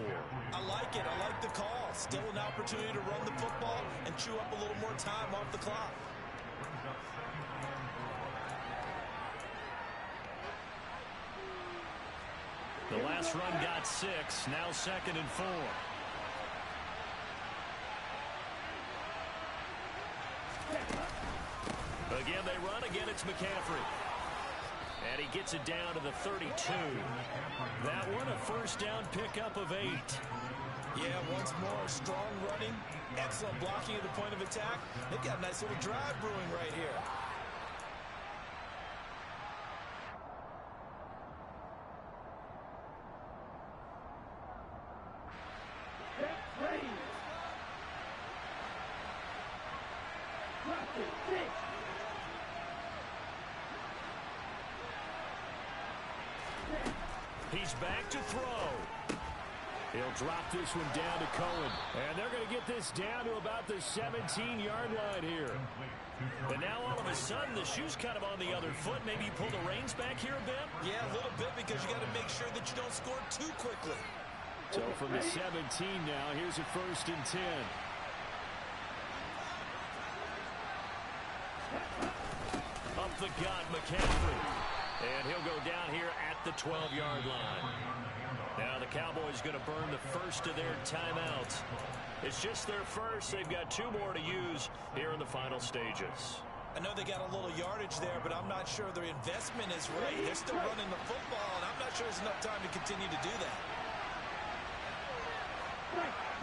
I like it. I like the call. Still an opportunity to run the football and chew up a little more time off the clock. The last run got 6. Now 2nd and 4. Again, they run. Again, it's McCaffrey. And he gets it down to the 32. That one a 1st down pickup of 8. Yeah, once more, strong running, excellent blocking at the point of attack. They've got a nice little drive brewing right here. Ready. Drop it, 6. He's back to throw. He'll drop this one down to Cohen. And they're going to get this down to about the 17-yard line here. And now all of a sudden, the shoe's kind of on the other foot. Maybe you pull the reins back here a bit? Yeah, a little bit, because you got to make sure that you don't score too quickly. So from the 17 now, here's a 1st and 10. Up the gut, McCaffrey. And he'll go down here at the 12-yard line. Now the Cowboys going to burn the first of their timeouts. It's just their first. They've got 2 more to use here in the final stages. I know they got a little yardage there, but I'm not sure their investment is right. They're still running the football, and I'm not sure there's enough time to continue to do that.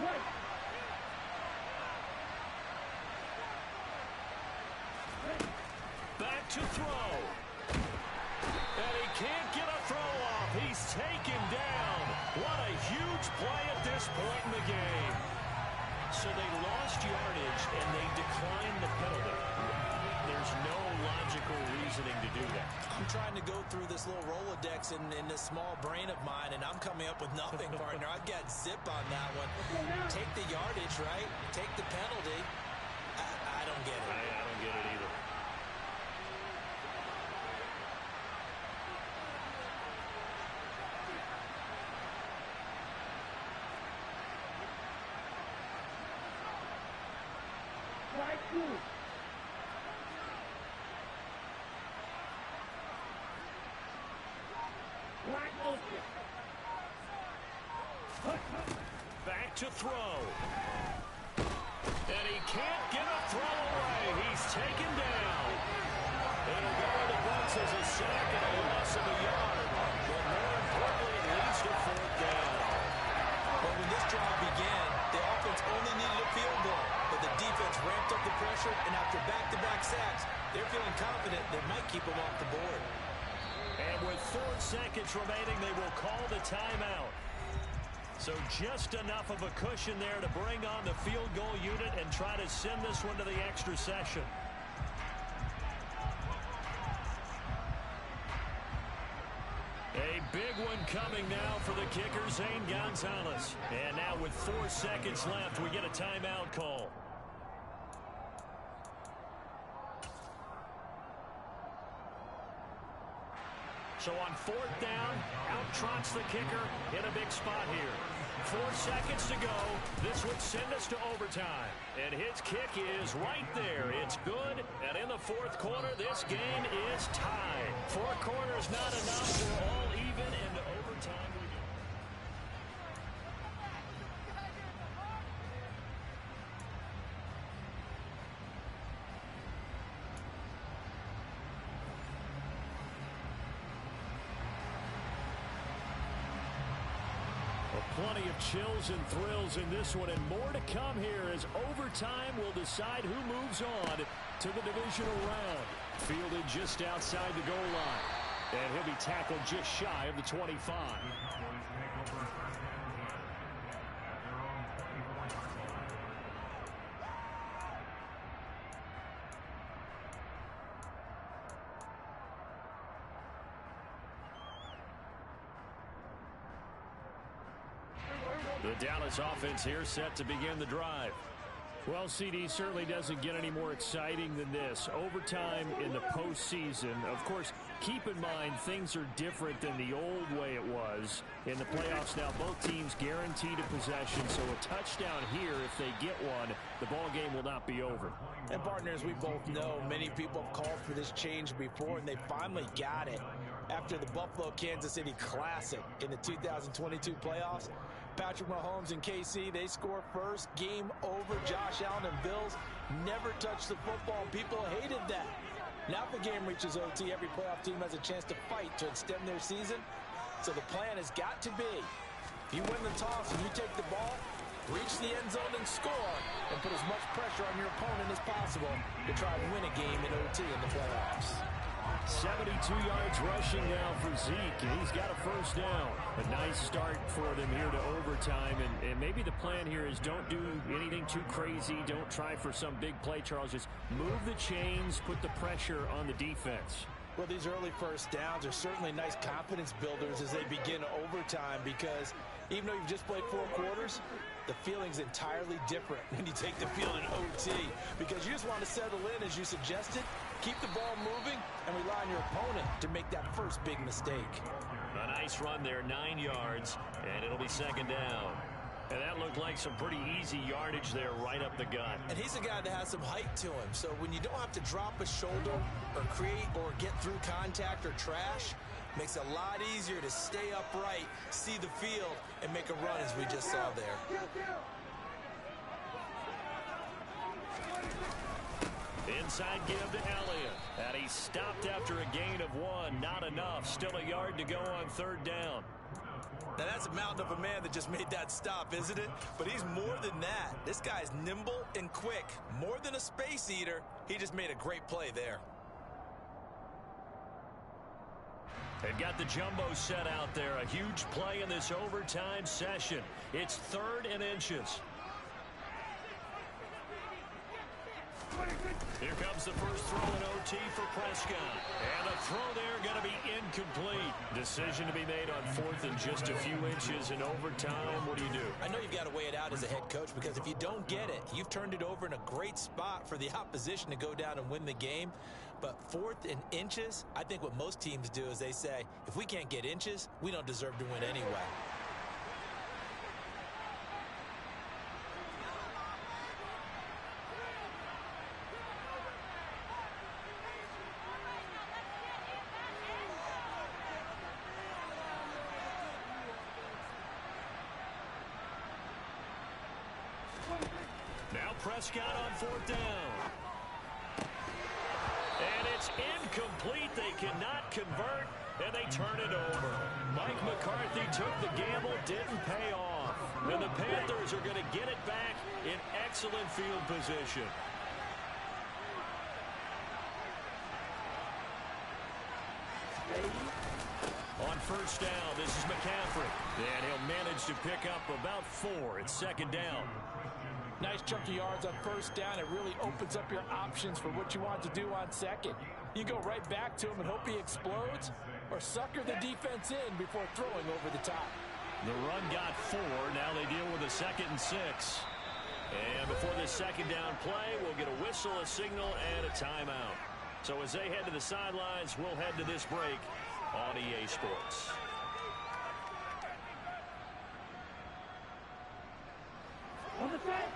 Right. Back to throw. And he can't get a throw off. He's taken down. What a huge play at this point in the game. So they lost yardage, and they declined the penalty. There's no logical reasoning to do that. I'm trying to go through this little Rolodex in this small brain of mine, and I'm coming up with nothing, partner. I've got zip on that one. Take the yardage, right? Take the penalty. I don't get it. I don't get it either. Move. Wide open. Back to throw. And he can't get a throw away. He's taken down. It'll go to the books as a sack and a loss of a yard. But more importantly, it leads to fourth down. But when this drive began, the offense only needed a field goal. But the defense ramped up the pressure, and after back-to-back sacks, they're feeling confident they might keep them off the board. And with 4 seconds remaining, they will call the timeout. So just enough of a cushion there to bring on the field goal unit and try to send this one to the extra session. A big one coming now for the kicker, Zane Gonzalez. And now with 4 seconds left, we get a timeout call. So on 4th down, out trots the kicker in a big spot here. 4 seconds to go. This would send us to overtime. And his kick is right there. It's good. And in the 4th quarter, this game is tied. 4 quarters not enough. We're all even into overtime. We go. Plenty of chills and thrills in this one, and more to come here as overtime will decide who moves on to the divisional round. Fielded just outside the goal line, and he'll be tackled just shy of the 25. The Dallas offense here set to begin the drive. Well, CD certainly doesn't get any more exciting than this. Overtime in the postseason. Of course, keep in mind things are different than the old way it was. In the playoffs now, both teams guaranteed a possession, so a touchdown here, if they get one, the ball game will not be over. And partners, we both know many people have called for this change before, and they finally got it. After the Buffalo-Kansas City Classic in the 2022 playoffs, Patrick Mahomes and KC, they score first. Game over. Josh Allen and Bills never touched the football. People hated that. Now if the game reaches OT, every playoff team has a chance to fight to extend their season. So the plan has got to be, if you win the toss and you take the ball, reach the end zone and score, and put as much pressure on your opponent as possible to try and win a game in OT in the playoffs. 72 yards rushing now for Zeke, and he's got a first down. A nice start for them here to overtime, and maybe the plan here is don't do anything too crazy. Don't try for some big play, Charles. Just move the chains, put the pressure on the defense. Well, these early first downs are certainly nice confidence builders as they begin overtime, because even though you've just played 4 quarters, the feeling's entirely different when you take the field in OT, because you just want to settle in, as you suggested, keep the ball moving, and rely on your opponent to make that first big mistake. A nice run there, 9 yards, and it'll be second down. And that looked like some pretty easy yardage there right up the gut. And he's a guy that has some height to him, so when you don't have to drop a shoulder or create or get through contact or trash, makes it a lot easier to stay upright, see the field, and make a run as we just saw there. Inside give to Elliott. And he stopped after a gain of 1. Not enough. Still a yard to go on 3rd down. Now that's a mountain of a man that just made that stop, isn't it? But he's more than that. This guy's nimble and quick. More than a space eater, he just made a great play there. They've got the jumbo set out there. A huge play in this overtime session. It's 3rd and inches. Here comes the first throw in OT for Prescott. And the throw there going to be incomplete. Decision to be made on 4th and just a few inches in overtime. What do you do? I know you've got to weigh it out as a head coach, because if you don't get it, you've turned it over in a great spot for the opposition to go down and win the game. But 4th and inches, I think what most teams do is they say, if we can't get inches, we don't deserve to win anyway. Now Prescott on 4th down. And it's incomplete. They cannot convert, and they turn it over. Mike McCarthy took the gamble, didn't pay off. And the Panthers are going to get it back in excellent field position. On 1st down, this is McCaffrey. And he'll manage to pick up about 4. It's 2nd down. Nice chunky yards on 1st down. It really opens up your options for what you want to do on 2nd. You go right back to him and hope he explodes, or sucker the defense in before throwing over the top. The run got 4. Now they deal with a 2nd and 6. And before this 2nd down play, we'll get a whistle, a signal, and a timeout. So as they head to the sidelines, we'll head to this break on EA Sports. On the set.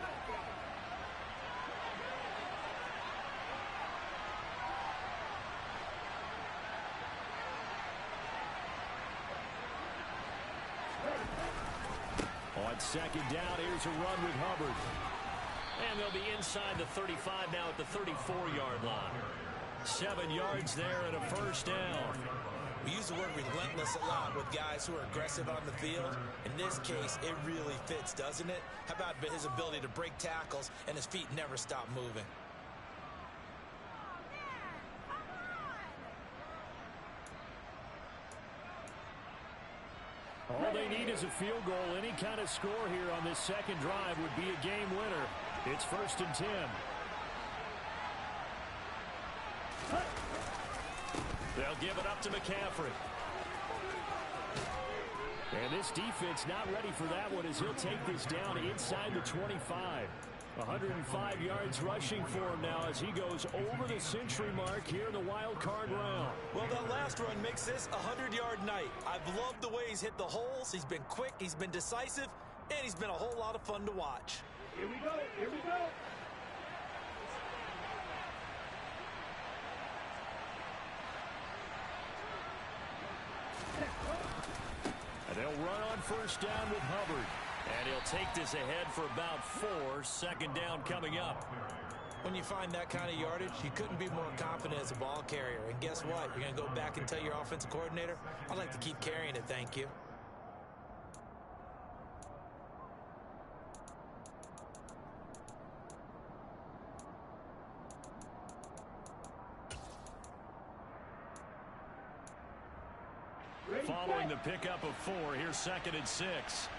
On 2nd down, here's a run with Hubbard. And they'll be inside the 35 now at the 34-yard line. 7 yards there and a 1st down. We use the word relentless a lot with guys who are aggressive on the field. In this case, it really fits, doesn't it? How about his ability to break tackles and his feet never stop moving? All they need is a field goal. Any kind of score here on this 2nd drive would be a game winner. It's 1st and 10. They'll give it up to McCaffrey. And this defense not ready for that one as he'll take this down inside the 25. 105 yards rushing for him now as he goes over the century mark here in the wild card round. Well, that last run makes this a 100-yard night. I've loved the way he's hit the holes. He's been quick, he's been decisive, and he's been a whole lot of fun to watch. Here we go. Here we go. And they'll run on 1st down with Hubbard. And he'll take this ahead for about 4. 2nd down coming up. When you find that kind of yardage, you couldn't be more confident as a ball carrier. And guess what? You're going to go back and tell your offensive coordinator, I'd like to keep carrying it, thank you. Following the pickup of 4, here's 2nd and 6.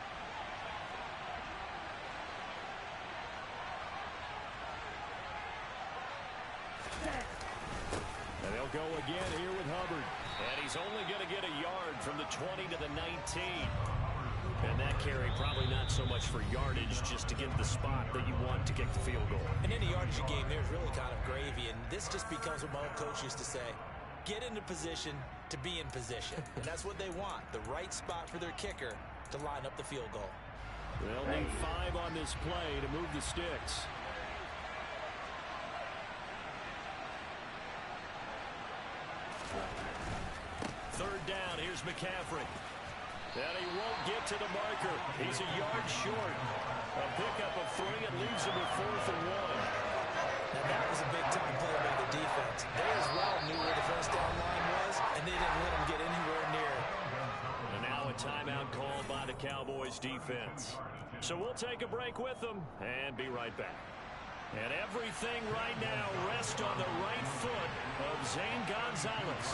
And they'll go again here with Hubbard. And he's only going to get a yard from the 20 to the 19. And that carry probably not so much for yardage, just to get the spot that you want to kick the field goal. And any yardage you gain there is really kind of gravy. And this just becomes what my old coach used to say. Get into position to be in position. And that's what they want, the right spot for their kicker to line up the field goal. They'll need 5 on this play to move the sticks. Third down, here's McCaffrey. And he won't get to the marker. He's a yard short. A pickup of 3, and leaves him with 4th and 1. And that was a big-time play by the defense. They as well knew where the 1st down line was, and they didn't let them get anywhere near it. And now a timeout called by the Cowboys defense. So we'll take a break with them and be right back. And everything right now rests on the right foot of Zane Gonzalez.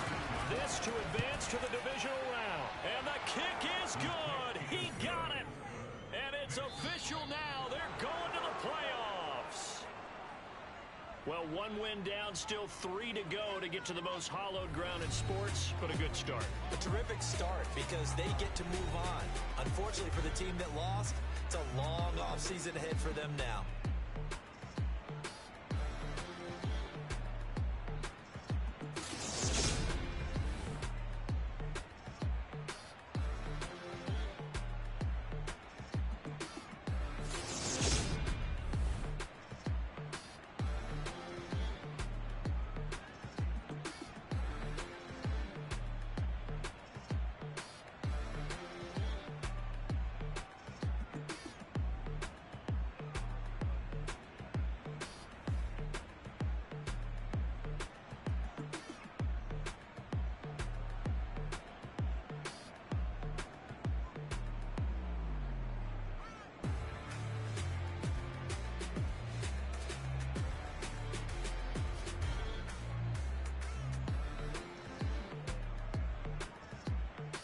This to advance to the divisional round. And the kick is good. He got it. And it's official now. They're going to the playoffs. Well, 1 win down, still 3 to go to get to the most hallowed ground in sports, but a good start. A terrific start because they get to move on. Unfortunately for the team that lost, it's a long offseason ahead for them now.